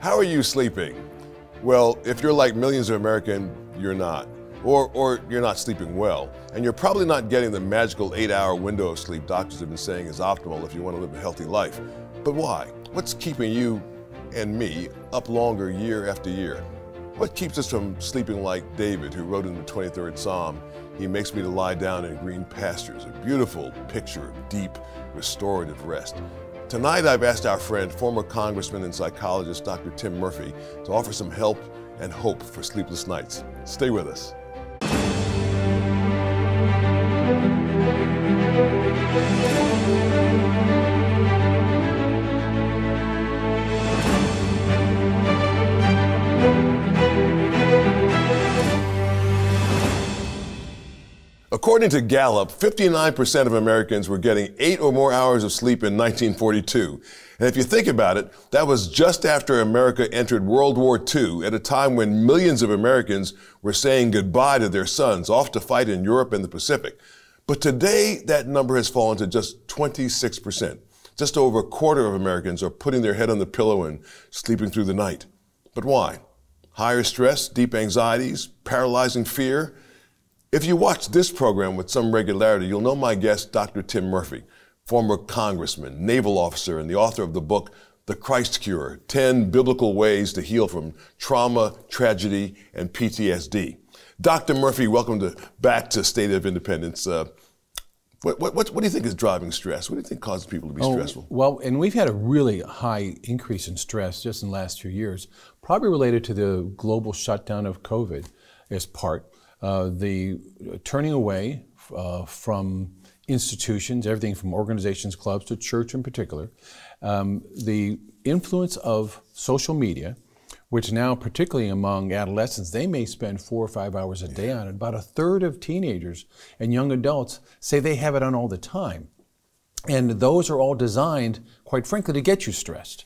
How are you sleeping? Well, if you're like millions of Americans, you're not. Or you're not sleeping well. And you're probably not getting the magical 8-hour window of sleep doctors have been saying is optimal if you want to live a healthy life. But why? What's keeping you and me up longer year after year? What keeps us from sleeping like David, who wrote in the 23rd Psalm, "He makes me to lie down in green pastures," a beautiful picture of deep, restorative rest. Tonight, I've asked our friend, former Congressman and psychologist Dr. Tim Murphy, to offer some help and hope for sleepless nights. Stay with us. According to Gallup, 59% of Americans were getting 8 or more hours of sleep in 1942. And if you think about it, that was just after America entered World War II, at a time when millions of Americans were saying goodbye to their sons, off to fight in Europe and the Pacific. But today, that number has fallen to just 26%. Just over a quarter of Americans are putting their head on the pillow and sleeping through the night. But why? Higher stress, deep anxieties, paralyzing fear? If you watch this program with some regularity, you'll know my guest, Dr. Tim Murphy, former congressman, naval officer, and the author of the book, The Christ Cure, 10 Biblical Ways to Heal from Trauma, Tragedy, and PTSD. Dr. Murphy, welcome back to State of Independence. What do you think is driving stress? What do you think causes people to be stressful? Well, and we've had a really high increase in stress just in the last few years, probably related to the global shutdown of COVID as part. The turning away from institutions, everything from organizations, clubs to church in particular, the influence of social media, which now, particularly among adolescents, they may spend 4 or 5 hours a day on it. About a third of teenagers and young adults say they have it on all the time. And those are all designed, quite frankly, to get you stressed.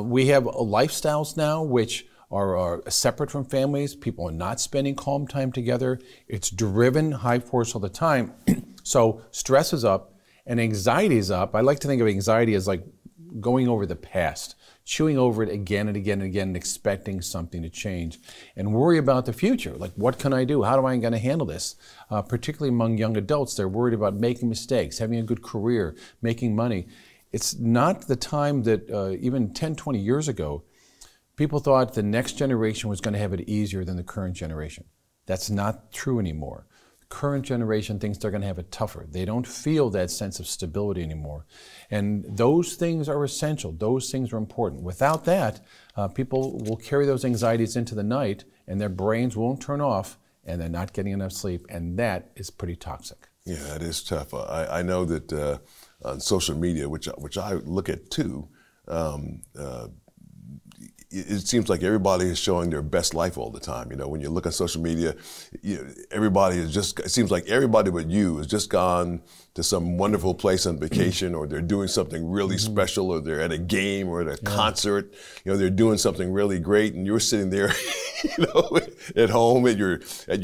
We have lifestyles now which are separate from families. People are not spending calm time together. It's driven high force all the time. So stress is up and anxiety is up. I like to think of anxiety as like going over the past, chewing over it again and again and again and expecting something to change, and worry about the future. Like, what can I do? How am I going to handle this? Particularly among young adults, they're worried about making mistakes, having a good career, making money. It's not the time that even 10, 20 years ago, people thought the next generation was going to have it easier than the current generation. That's not true anymore. The current generation thinks they're going to have it tougher. They don't feel that sense of stability anymore. And those things are essential. Those things are important. Without that, people will carry those anxieties into the night and their brains won't turn off and they're not getting enough sleep. And that is pretty toxic. Yeah, it is tough. I know that on social media, which I look at too, it seems like everybody is showing their best life all the time. You know, when you look on social media, everybody is just, it seems like everybody but you has just gone to some wonderful place on vacation, or they're doing something really special, or they're at a game or at a concert. You know, they're doing something really great, and you're sitting there, you know, at home at your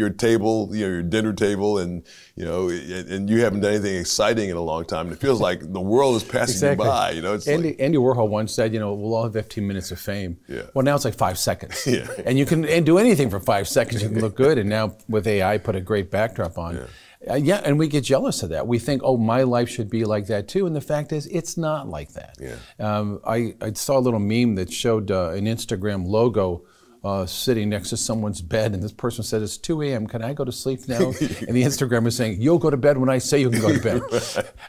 table, you know, your dinner table, and you know, and you haven't done anything exciting in a long time. And it feels like the world is passing you by. You know, it's Andy Warhol once said, you know, we'll all have 15 minutes of fame. Yeah. Well, now it's like 5 seconds. Yeah. And you can do anything for 5 seconds. You can look good. And now with AI, put a great backdrop on. Yeah. And we get jealous of that. We think, oh, my life should be like that too. And the fact is, it's not like that. Yeah. I saw a little meme that showed an Instagram logo sitting next to someone's bed, and this person said, it's 2 a.m., can I go to sleep now? And the Instagram is saying, you'll go to bed when I say you can go to bed.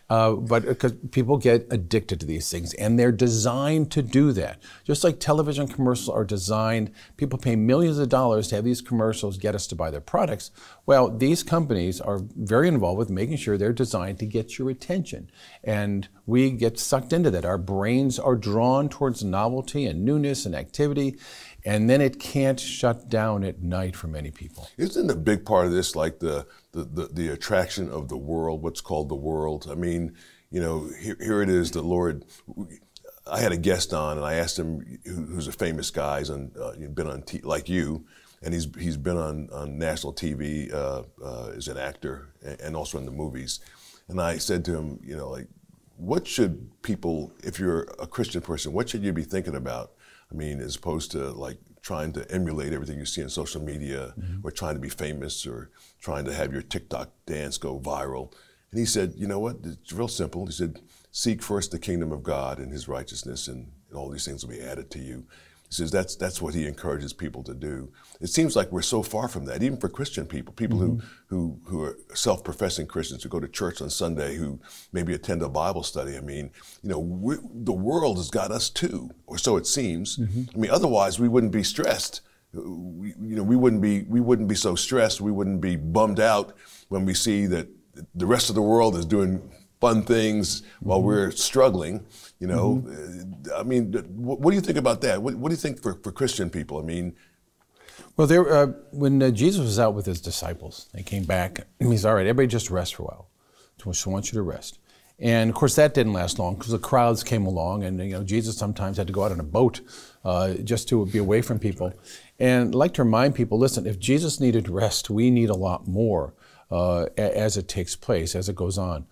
But because people get addicted to these things, and they're designed to do that. Just like television commercials are designed, people pay millions of dollars to have these commercials get us to buy their products. Well, these companies are very involved with making sure they're designed to get your attention. And we get sucked into that. Our brains are drawn towards novelty and newness and activity. And then it can't shut down at night for many people. Isn't a big part of this like the attraction of the world, what's called the world? I mean, you know, here it is, the Lord. I had a guest on, and I asked him, who's a famous guy, he's been on like you, and he's been on national TV as an actor and also in the movies. And I said to him, you know, like, what should people, if you're a Christian person, what should you be thinking about I mean, as opposed to like trying to emulate everything you see on social media, or trying to be famous, or trying to have your TikTok dance go viral. And he said, you know what, it's real simple. He said, seek first the kingdom of God and his righteousness, and all these things will be added to you. He says that's what he encourages people to do. It seems like we're so far from that, even for Christian people, people who are self-professing Christians, who go to church on Sunday, who maybe attend a Bible study. I mean, you know, the world has got us too, or so it seems. I mean, otherwise we wouldn't be stressed. We wouldn't be so stressed. We wouldn't be bummed out when we see that the rest of the world is doing fun things while we're struggling. You know, I mean, what do you think about that? What do you think for Christian people? I mean, well, when Jesus was out with his disciples, they came back, and he said, all right, everybody just rest for a while. So I want you to rest. And of course, that didn't last long because the crowds came along, and you know, Jesus sometimes had to go out on a boat just to be away from people. And I'd like to remind people, listen, if Jesus needed rest, we need a lot more as it takes place, as it goes on.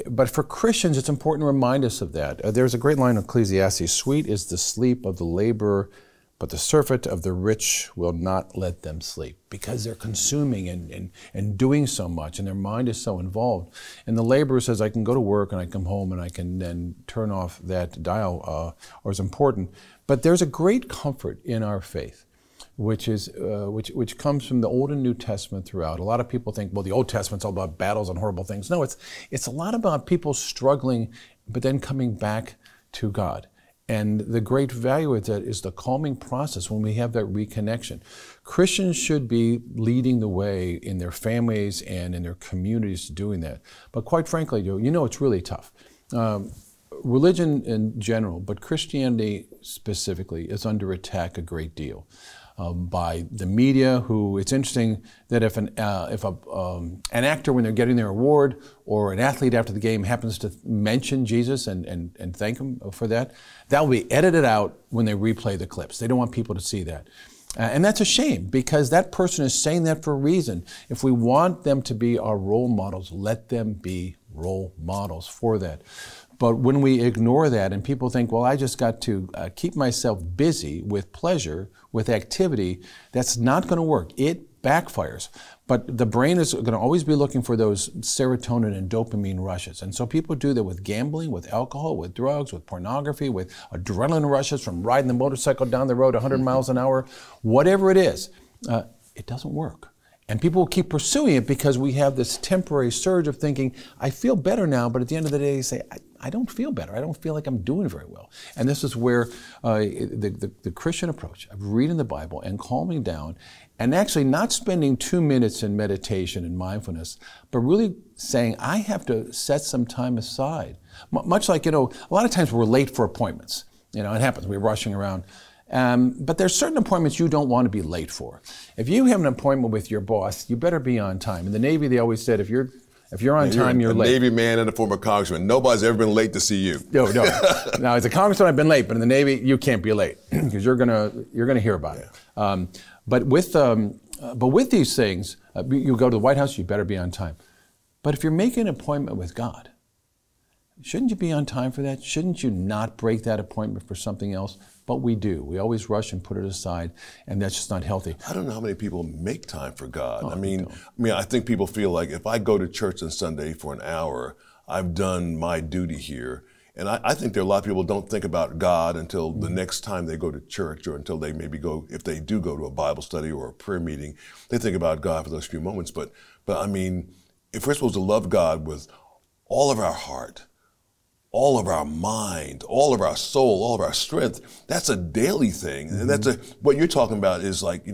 But for Christians, it's important to remind us of that. There's a great line in Ecclesiastes, sweet is the sleep of the laborer, but the surfeit of the rich will not let them sleep, because they're consuming and doing so much, and their mind is so involved. And the laborer says, I can go to work and I come home and I can then turn off that dial, or is important. But there's a great comfort in our faith, which comes from the Old and New Testament throughout. A lot of people think, well, the Old Testament's all about battles and horrible things. No, it's a lot about people struggling, but then coming back to God. And the great value of that is the calming process when we have that reconnection. Christians should be leading the way in their families and in their communities doing that. But quite frankly, you know it's really tough. Religion in general, but Christianity specifically, is under attack a great deal. By the media, who, it's interesting that if an actor, when they're getting their award, or an athlete after the game happens to mention Jesus and thank him for that, that will be edited out when they replay the clips. They don't want people to see that. And that's a shame, because that person is saying that for a reason. If we want them to be our role models, let them be role models for that. But when we ignore that and people think, well, I just got to keep myself busy with pleasure, with activity, that's not going to work. It backfires. But the brain is going to always be looking for those serotonin and dopamine rushes. And so people do that with gambling, with alcohol, with drugs, with pornography, with adrenaline rushes from riding the motorcycle down the road 100 miles an hour. Whatever it is, it doesn't work. And people will keep pursuing it because we have this temporary surge of thinking, I feel better now, but at the end of the day, you say, I don't feel better. I don't feel like I'm doing very well. And this is where the Christian approach of reading the Bible and calming down, and actually not spending 2 minutes in meditation and mindfulness, but really saying, I have to set some time aside. Much like, a lot of times we're late for appointments. It happens, we're rushing around. But there's certain appointments you don't want to be late for. If you have an appointment with your boss, you better be on time. In the Navy, they always said, if you're on time, you're late. Navy man and a former congressman. Nobody's ever been late to see you. No. Now, as a congressman, I've been late, but in the Navy, you can't be late because you're gonna hear about it. But with these things, you go to the White House, you better be on time. But if you're making an appointment with God, shouldn't you be on time for that? Shouldn't you not break that appointment for something else? But we do. We always rush and put it aside, and that's just not healthy. I don't know how many people make time for God. I think people feel like if I go to church on Sunday for an hour, I've done my duty here. And I think there are a lot of people who don't think about God until the next time they go to church, or until they maybe go, if they do go to a Bible study or a prayer meeting, they think about God for those few moments. But I mean, if we're supposed to love God with all of our heart, all of our mind, all of our soul, all of our strength, that's a daily thing. And that's what you're talking about is like,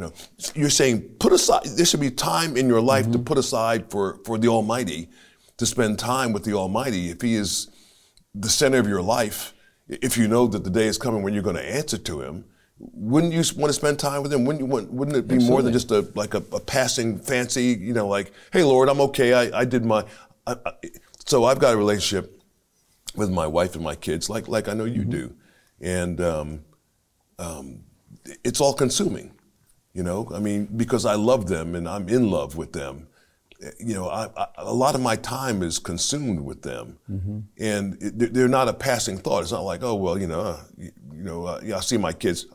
you're saying put aside, there should be time in your life to put aside for the Almighty, to spend time with the Almighty. If He is the center of your life, if you know that the day is coming when you're going to answer to Him, wouldn't you want to spend time with Him? Wouldn't it be more than just a passing fancy, like, hey Lord, I'm okay, I did my, so I've got a relationship with my wife and my kids, like I know you do, and it's all consuming, because I love them and I'm in love with them, a lot of my time is consumed with them, and they're not a passing thought. It's not like, oh well, I see my kids.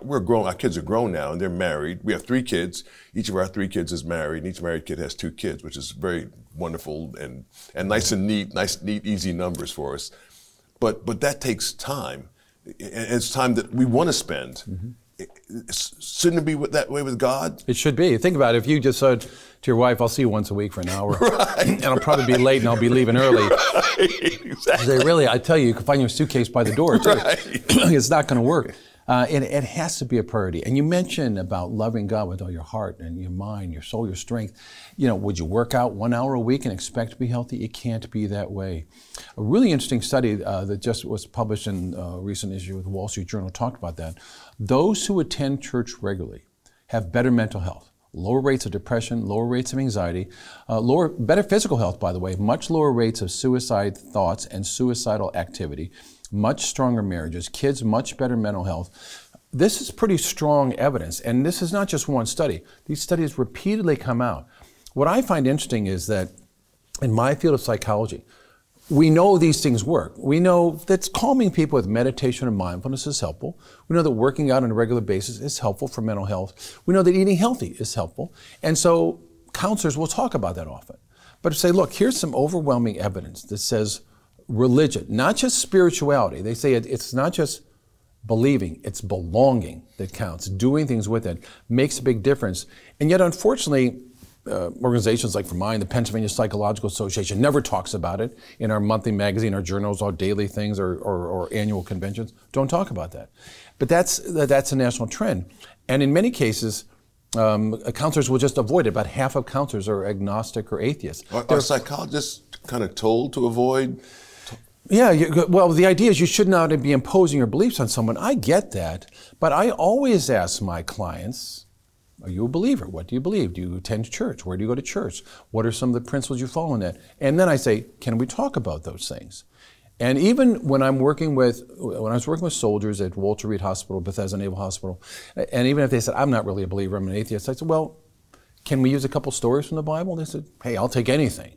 We're grown. Our kids are grown now, and they're married. We have 3 kids. Each of our 3 kids is married, and each married kid has 2 kids, which is very wonderful and nice and neat, easy numbers for us. But that takes time, and it's time that we want to spend. Shouldn't it be that way with God? It should be. Think about it. If you just said to your wife, I'll see you once a week for an hour, right. and I'll probably be late and I'll be leaving early. Right, exactly. Say, really, I tell you can find your suitcase by the door, too. Right. It's not going to work. It has to be a priority. And you mentioned about loving God with all your heart and your mind, your soul, your strength. Would you work out 1 hour a week and expect to be healthy? It can't be that way. A really interesting study that just was published in a recent issue with the Wall Street Journal talked about that. Those who attend church regularly have better mental health, lower rates of depression, lower rates of anxiety, better physical health, by the way, much lower rates of suicide thoughts and suicidal activity, much stronger marriages, kids, much better mental health. This is pretty strong evidence, and this is not just one study. These studies repeatedly come out. What I find interesting is that in my field of psychology, we know these things work. We know that calming people with meditation and mindfulness is helpful. We know that working out on a regular basis is helpful for mental health. We know that eating healthy is helpful. And so counselors will talk about that often. But to say, look, here's some overwhelming evidence that says religion, not just spirituality. They say it's not just believing, it's belonging that counts. Doing things with it makes a big difference. And yet, unfortunately, organizations like for mine, the Pennsylvania Psychological Association, never talks about it in our monthly magazine, our journals, our daily things, or annual conventions. Don't talk about that. But that's a national trend. And in many cases, counselors will just avoid it. About half of counselors are agnostic or atheists. Are psychologists kind of told to avoid? Yeah, well, the idea is you should not be imposing your beliefs on someone. I get that. But I always ask my clients, are you a believer? What do you believe? Do you attend church? Where do you go to church? What are some of the principles you follow in that? And then I say, can we talk about those things? And even when I was working with soldiers at Walter Reed Hospital, Bethesda Naval Hospital, and even if they said, I'm not really a believer, I'm an atheist, I said, well, can we use a couple stories from the Bible? And they said, hey, I'll take anything.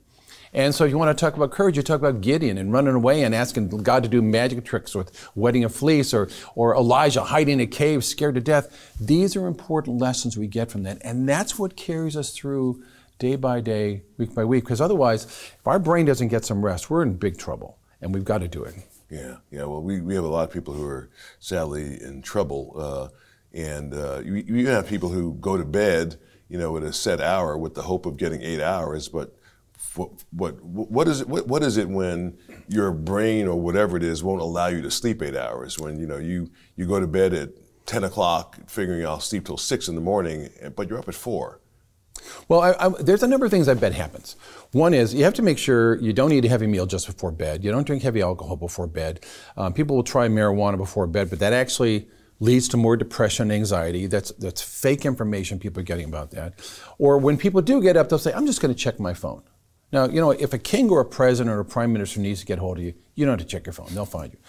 And so if you want to talk about courage, you talk about Gideon and running away and asking God to do magic tricks with wetting a fleece, or Elijah hiding in a cave scared to death. These are important lessons we get from that. And that's what carries us through day by day, week by week. Because otherwise, if our brain doesn't get some rest, we're in big trouble. And we've got to do it. Yeah. Well, we have a lot of people who are sadly in trouble. You have people who go to bed, at a set hour with the hope of getting 8 hours, but what is it when your brain or whatever it is won't allow you to sleep 8 hours? When you go to bed at 10 o'clock figuring I'll sleep till 6 in the morning, but you're up at 4. Well, there's a number of things I bet happens. One is you have to make sure you don't eat a heavy meal just before bed. You don't drink heavy alcohol before bed. People will try marijuana before bed, but that actually leads to more depression and anxiety. That's fake information people are getting about that. Or when people do get up, they'll say, I'm just going to check my phone. Now, if a king or a president or a prime minister needs to get hold of you, you don't have to check your phone. They'll find you.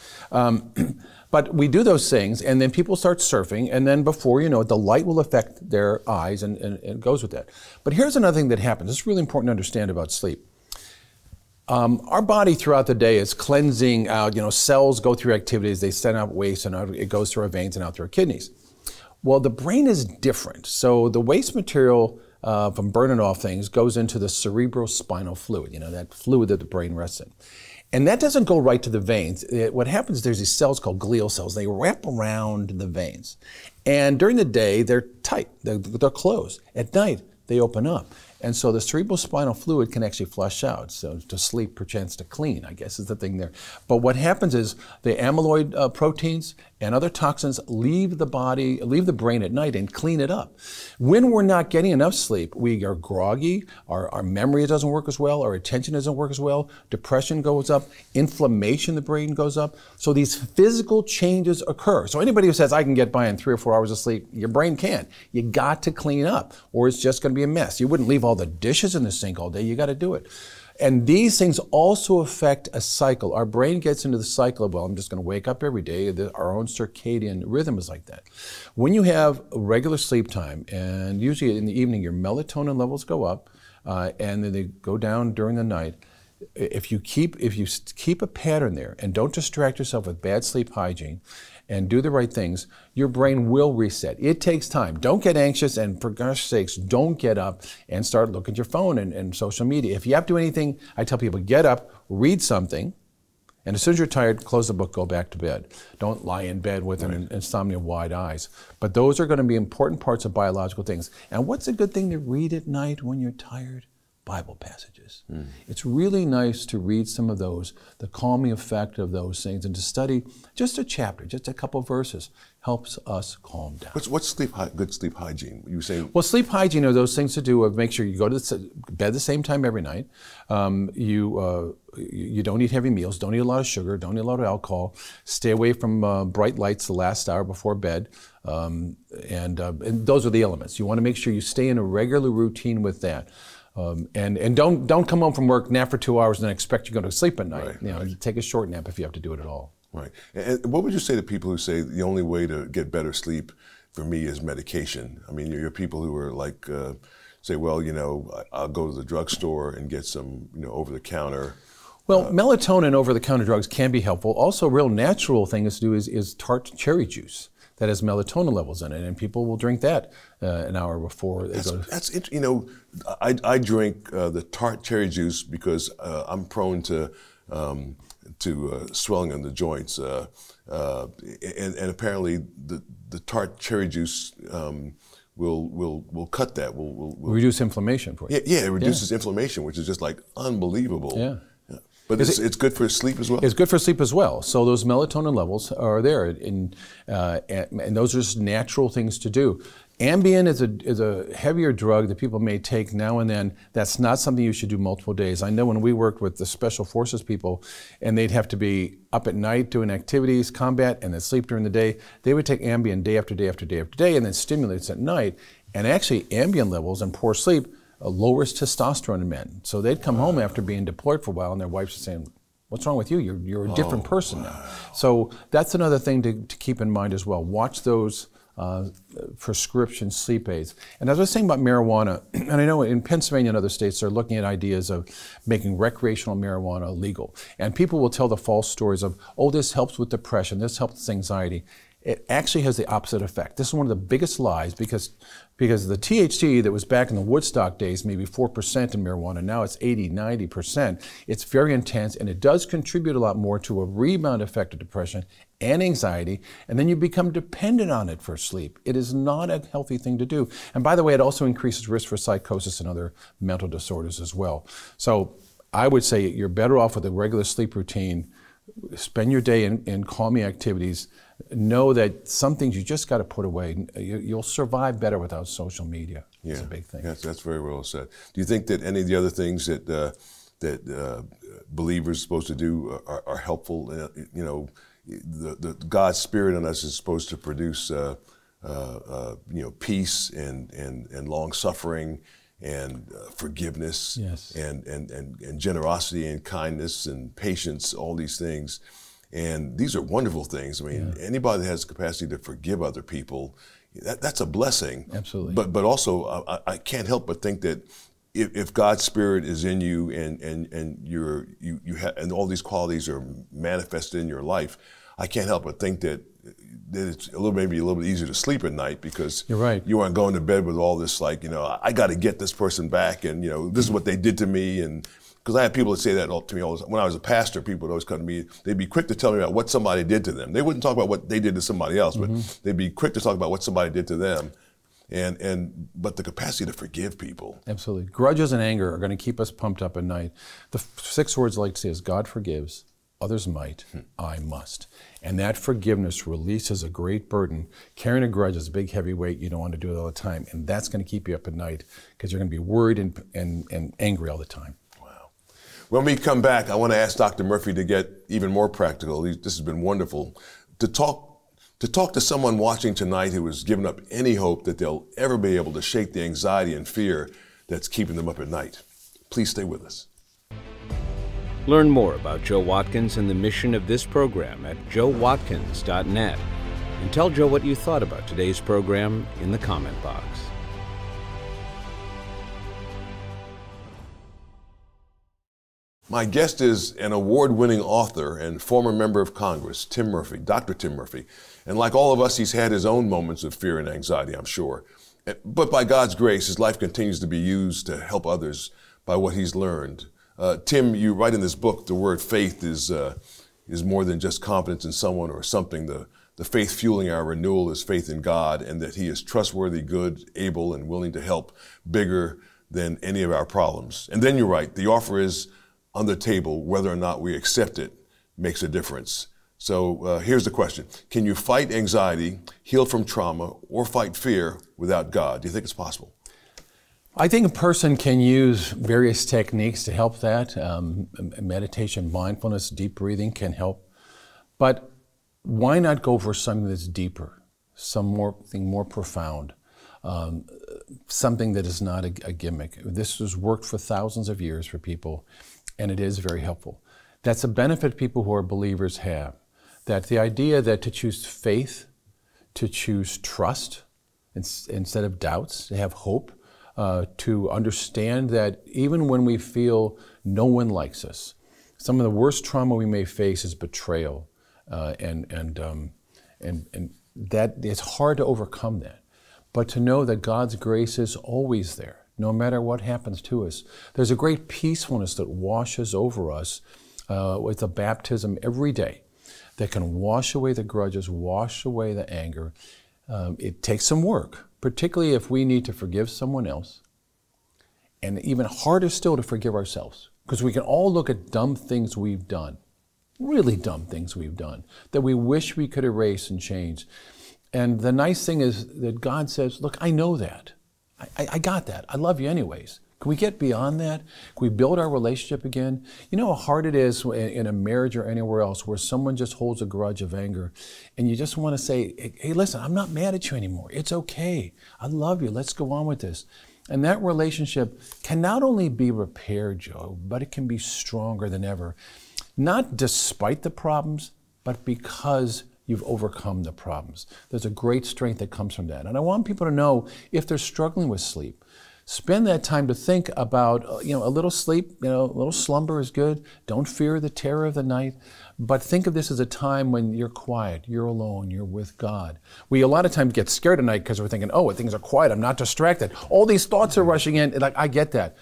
But we do those things, and then people start surfing, and then before you know it, the light will affect their eyes, and it goes with that. But here's another thing that happens. It's really important to understand about sleep. Our body throughout the day is cleansing out, cells go through activities, they send out waste, and it goes through our veins and out through our kidneys. Well, the brain is different. So the waste material from burning off things goes into the cerebrospinal fluid, that fluid that the brain rests in. And that doesn't go right to the veins. What happens is there's these cells called glial cells. They wrap around the veins. And during the day, they're tight. They're closed. At night, they open up. And so the cerebrospinal fluid can actually flush out. So to sleep, perchance to clean, I guess is the thing there. But what happens is the amyloid proteins and other toxins leave the brain at night and clean it up. When we're not getting enough sleep, we are groggy, our memory doesn't work as well, our attention doesn't work as well, depression goes up, inflammation in the brain goes up. So these physical changes occur. So anybody who says, I can get by in 3 or 4 hours of sleep, your brain can't. You got to clean up, or it's just going to be a mess. You wouldn't leave all the dishes in the sink all day. You got to do it. And these things also affect a cycle. Our brain gets into the cycle of, well, I'm just going to wake up every day. Our own circadian rhythm is like that. When you have a regular sleep time, and usually in the evening your melatonin levels go up, and then they go down during the night. If you keep a pattern there and don't distract yourself with bad sleep hygiene and do the right things, your brain will reset. It takes time. Don't get anxious, and for gosh sakes, don't get up and start looking at your phone and social media. If you have to do anything, I tell people, get up, read something, and as soon as you're tired, close the book, go back to bed. Don't lie in bed with an insomnia of wide eyes. But those are going to be important parts of biological things. And what's a good thing to read at night when you're tired? Bible passages. It's really nice to read some of those, the calming effect of those things, and to study just a chapter, just a couple of verses, helps us calm down. What's good sleep hygiene? You were saying? Well, sleep hygiene are those things to do of make sure you go to bed the same time every night. You don't eat heavy meals, don't eat a lot of sugar, don't eat a lot of alcohol. Stay away from bright lights the last hour before bed. And those are the elements. You want to make sure you stay in a regular routine with that. And don't come home from work, nap for 2 hours, and then expect you to go to sleep at night. Take a short nap if you have to do it at all. Right. And what would you say to people who say the only way to get better sleep for me is medication? I mean, you're people who are like, say, well, I'll go to the drugstore and get some, over-the-counter. Well, melatonin over-the-counter drugs can be helpful. Also, a real natural thing to do is tart cherry juice that has melatonin levels in it, and people will drink that an hour before they go. That's interesting. I drink the tart cherry juice because I'm prone to swelling in the joints, and apparently the tart cherry juice will cut that. Will reduce inflammation for you. Yeah, it reduces inflammation, which is just like unbelievable. Yeah. But it's good for sleep as well? It's good for sleep as well. So those melatonin levels are there, and those are just natural things to do. Ambien is a heavier drug that people may take now and then. That's not something you should do multiple days. I know when we worked with the Special Forces people, and they'd have to be up at night doing activities, combat, and then sleep during the day, they would take Ambien day after day after day after day, and then stimulants at night. And actually, Ambien levels and poor sleep lowers testosterone in men. So they'd come home after being deployed for a while, and their wives are saying, "What's wrong with you? You're a different person now." So that's another thing to keep in mind as well. Watch those prescription sleep aids. And as I was saying about marijuana, and I know in Pennsylvania and other states, they're looking at ideas of making recreational marijuana legal. And people will tell the false stories of, oh, this helps with depression, this helps with anxiety. It actually has the opposite effect. This is one of the biggest lies because the THC that was back in the Woodstock days, maybe 4% in marijuana, now it's 80, 90%. It's very intense, and it does contribute a lot more to a rebound effect of depression and anxiety, and then you become dependent on it for sleep. It is not a healthy thing to do. And by the way, it also increases risk for psychosis and other mental disorders as well. So I would say you're better off with a regular sleep routine. Spend your day in calming activities. Know that some things you just got to put away. You'll survive better without social media. It's a big thing. Yes, that's very well said. Do you think that any of the other things that believers are supposed to do are helpful? The God's Spirit in us is supposed to produce peace and long suffering and forgiveness, and generosity and kindness and patience, all these things. And these are wonderful things. I mean, anybody that has the capacity to forgive other people, that's a blessing. Absolutely. But also, I can't help but think that if God's Spirit is in you and you have, and all these qualities are manifested in your life, I can't help but think that it's maybe a little bit easier to sleep at night because you're right. You aren't going to bed with all this I got to get this person back, and this is what they did to me, and because I have people that say that to me all the time. When I was a pastor, people would always come to me. They'd be quick to tell me about what somebody did to them. They wouldn't talk about what they did to somebody else, but they'd be quick to talk about what somebody did to them. But the capacity to forgive people. Absolutely. Grudges and anger are going to keep us pumped up at night. The 6 words I like to say is God forgives, others might, I must. And that forgiveness releases a great burden. Carrying a grudge is a big, heavy weight. You don't want to do it all the time. And that's going to keep you up at night because you're going to be worried and angry all the time. Wow. When we come back, I want to ask Dr. Murphy to get even more practical. This has been wonderful. To talk to someone watching tonight who has given up any hope that they'll ever be able to shake the anxiety and fear that's keeping them up at night. Please stay with us. Learn more about Joe Watkins and the mission of this program at joewatkins.net. And tell Joe what you thought about today's program in the comment box. My guest is an award-winning author and former member of Congress, Tim Murphy, Dr. Tim Murphy. And like all of us, he's had his own moments of fear and anxiety, I'm sure. But by God's grace, his life continues to be used to help others by what he's learned. Tim, you write in this book, the word faith is more than just confidence in someone or something. The faith fueling our renewal is faith in God, and that he is trustworthy, good, able, and willing to help, bigger than any of our problems. And then you write, the offer is on the table. Whether or not we accept it makes a difference. So here's the question. Can you fight anxiety, heal from trauma, or fight fear without God? Do you think it's possible? I think a person can use various techniques to help that. Meditation, mindfulness, deep breathing can help. But why not go for something that's deeper, something more profound, something that is not a gimmick? This has worked for thousands of years for people, and it is very helpful. That's a benefit people who are believers have. That the idea that to choose faith, to choose trust instead of doubts, to have hope, to understand that even when we feel no one likes us, some of the worst trauma we may face is betrayal, and that it's hard to overcome that. But to know that God's grace is always there, no matter what happens to us. There's a great peacefulness that washes over us with a baptism every day that can wash away the grudges, wash away the anger. It takes some work, particularly if we need to forgive someone else, and even harder still to forgive ourselves, because we can all look at dumb things we've done, really dumb things we've done, that we wish we could erase and change. And the nice thing is that God says, look, I know that. I got that. I love you anyways. Can we get beyond that? Can we build our relationship again? You know how hard it is in a marriage or anywhere else where someone just holds a grudge of anger and you just want to say, hey, listen, I'm not mad at you anymore. It's okay. I love you. Let's go on with this. And that relationship can not only be repaired, Joe, but it can be stronger than ever. Not despite the problems, but because you've overcome the problems. There's a great strength that comes from that. And I want people to know, if they're struggling with sleep, spend that time to think about, a little sleep, a little slumber is good. Don't fear the terror of the night. But think of this as a time when you're quiet, you're alone, you're with God. We a lot of times get scared at night because we're thinking, oh, things are quiet, I'm not distracted. All these thoughts are rushing in. Like, I get that.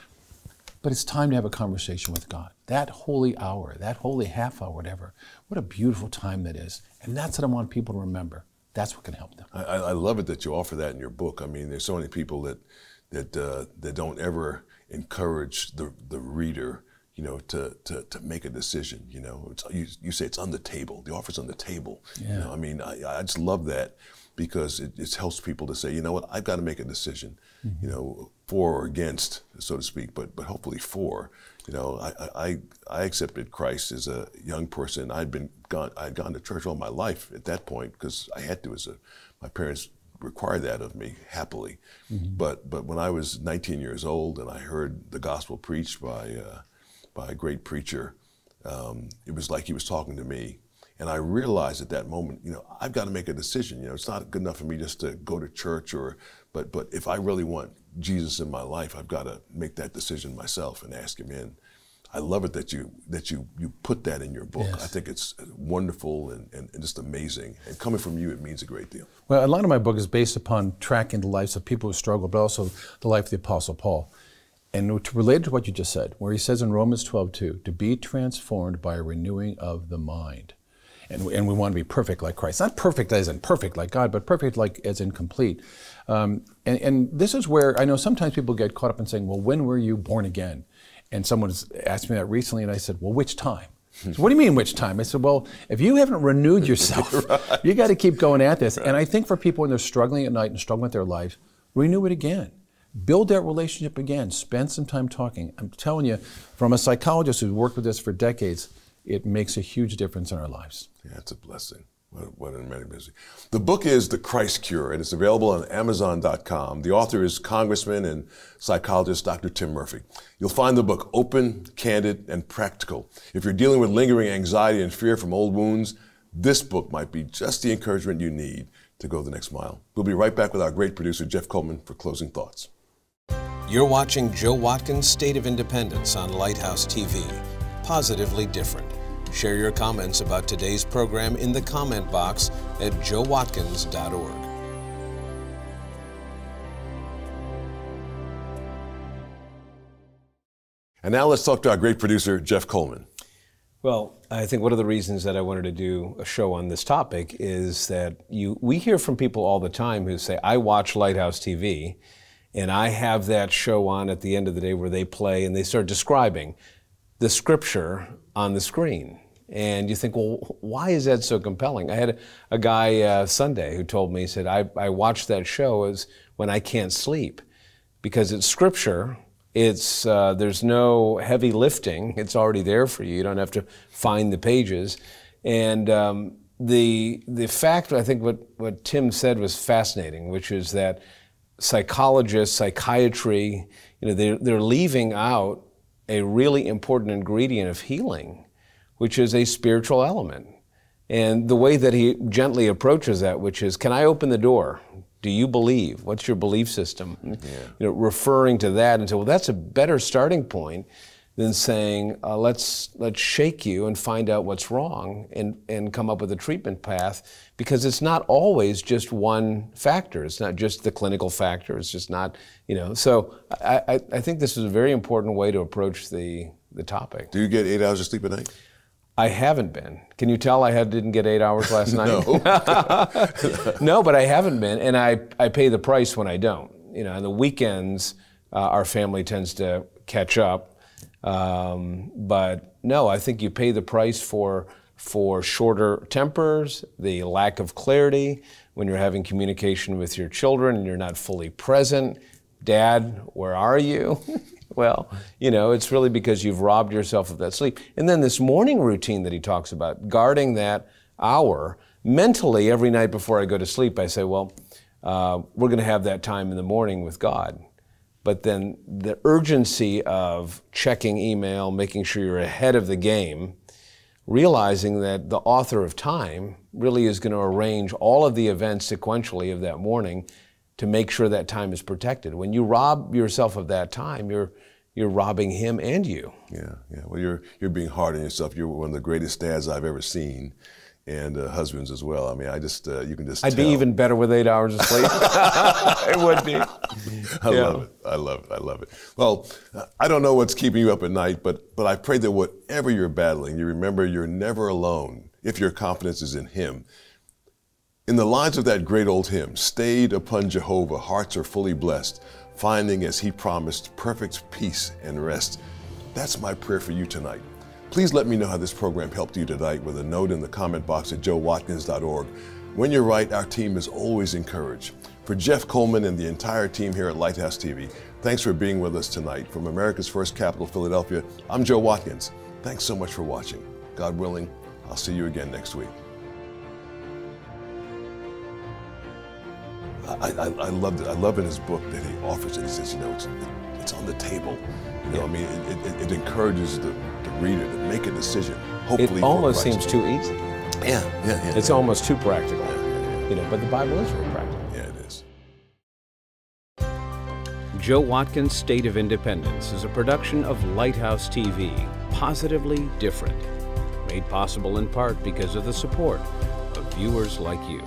But it's time to have a conversation with God. That holy hour, that holy half hour, whatever. What a beautiful time that is. And that's what I want people to remember. That's what can help them. I love it that you offer that in your book. I mean, there's so many people that don't ever encourage the reader, to make a decision. You say it's on the table. The offer's on the table. Yeah. I just love that, because it helps people to say, you know what, I've got to make a decision, for or against, so to speak, but hopefully for. I accepted Christ as a young person. I'd gone to church all my life at that point because I had to, my parents required that of me happily. Mm-hmm. But when I was 19 years old and I heard the gospel preached by a great preacher, it was like he was talking to me. And I realized at that moment, I've got to make a decision. It's not good enough for me just to go to church, but if I really want Jesus in my life, I've got to make that decision myself and ask him in. I love it that you put that in your book. Yes. I think it's wonderful and just amazing. And coming from you, it means a great deal. Well, a lot of my book is based upon tracking the lives of people who struggle, but also the life of the Apostle Paul. And related to what you just said, where he says in Romans 12:2, to be transformed by a renewing of the mind. And we want to be perfect like Christ. Not perfect as in perfect like God, but perfect like as in complete. And this is where I know sometimes people get caught up in saying, well, when were you born again? And someone asked me that recently, and I said, well, which time? So, what do you mean, which time? I said, well, if you haven't renewed yourself, right, you got to keep going at this. Right. And I think for people when they're struggling at night and struggling with their life, renew it again. Build that relationship again. Spend some time talking. I'm telling you, from a psychologist who's worked with this for decades, it makes a huge difference in our lives. Yeah, it's a blessing. What an amazing blessing. The book is The Christ Cure, and it's available on Amazon.com. The author is Congressman and psychologist Dr. Tim Murphy. You'll find the book open, candid, and practical. If you're dealing with lingering anxiety and fear from old wounds, this book might be just the encouragement you need to go the next mile. We'll be right back with our great producer, Jeff Coleman, for closing thoughts. You're watching Joe Watkins' State of Independence on Lighthouse TV. positively different. Share your comments about today's program in the comment box at joewatkins.org. And now let's talk to our great producer, Jeff Coleman. Well, I think one of the reasons that I wanted to do a show on this topic is that we hear from people all the time who say, I watch Lighthouse TV, and I have that show on at the end of the day where they play and they start describing the scripture on the screen. And you think, well, why is that so compelling? I had a guy Sunday who told me, he said, I watch that show as when I can't sleep because it's scripture. It's there's no heavy lifting. It's already there for you. You don't have to find the pages. And the fact, I think what Tim said was fascinating, which is that psychologists, psychiatry, they're leaving out a really important ingredient of healing, which is a spiritual element. And the way that he gently approaches that, which is, can I open the door? Do you believe? What's your belief system? Yeah. Referring to that and say, well, that's a better starting point than saying, let's shake you and find out what's wrong and come up with a treatment path, because it's not always just one factor. It's not just the clinical factor. It's just not, So I think this is a very important way to approach the topic. Do you get 8 hours of sleep a night? I haven't been. Can you tell I didn't get 8 hours last night? No. No, but I haven't been, and I pay the price when I don't. On the weekends, our family tends to catch up. But no, I think you pay the price for shorter tempers, the lack of clarity, when you're having communication with your children and you're not fully present. Dad, where are you? Well, it's really because you've robbed yourself of that sleep. And then this morning routine that he talks about, guarding that hour, mentally every night before I go to sleep, I say, well, we're going to have that time in the morning with God. But then the urgency of checking email, making sure you're ahead of the game, realizing that the author of time really is going to arrange all of the events sequentially of that morning to make sure that time is protected. When you rob yourself of that time, you're robbing him and you. Yeah. Well, you're being hard on yourself. You're one of the greatest dads I've ever seen, and husbands as well. I mean, you can just I'd tell. be even better with 8 hours of sleep. It would be. I love it. Well, I don't know what's keeping you up at night, but I pray that whatever you're battling, you remember you're never alone if your confidence is in Him. In the lines of that great old hymn, stayed upon Jehovah, hearts are fully blessed, finding as He promised perfect peace and rest. That's my prayer for you tonight. Please let me know how this program helped you tonight with a note in the comment box at joewatkins.org. When you're right, our team is always encouraged. For Jeff Coleman and the entire team here at Lighthouse TV, thanks for being with us tonight. From America's first capital, Philadelphia, I'm Joe Watkins. Thanks so much for watching. God willing, I'll see you again next week. I love in his book that he offers it. He says, it's on the table. I mean, it encourages the reader to make a decision. Hopefully, it almost seems too easy. Yeah. It's almost too practical. But the Bible is very practical. Yeah, it is. Joe Watkins' State of Independence is a production of Lighthouse TV, positively different. Made possible in part because of the support of viewers like you.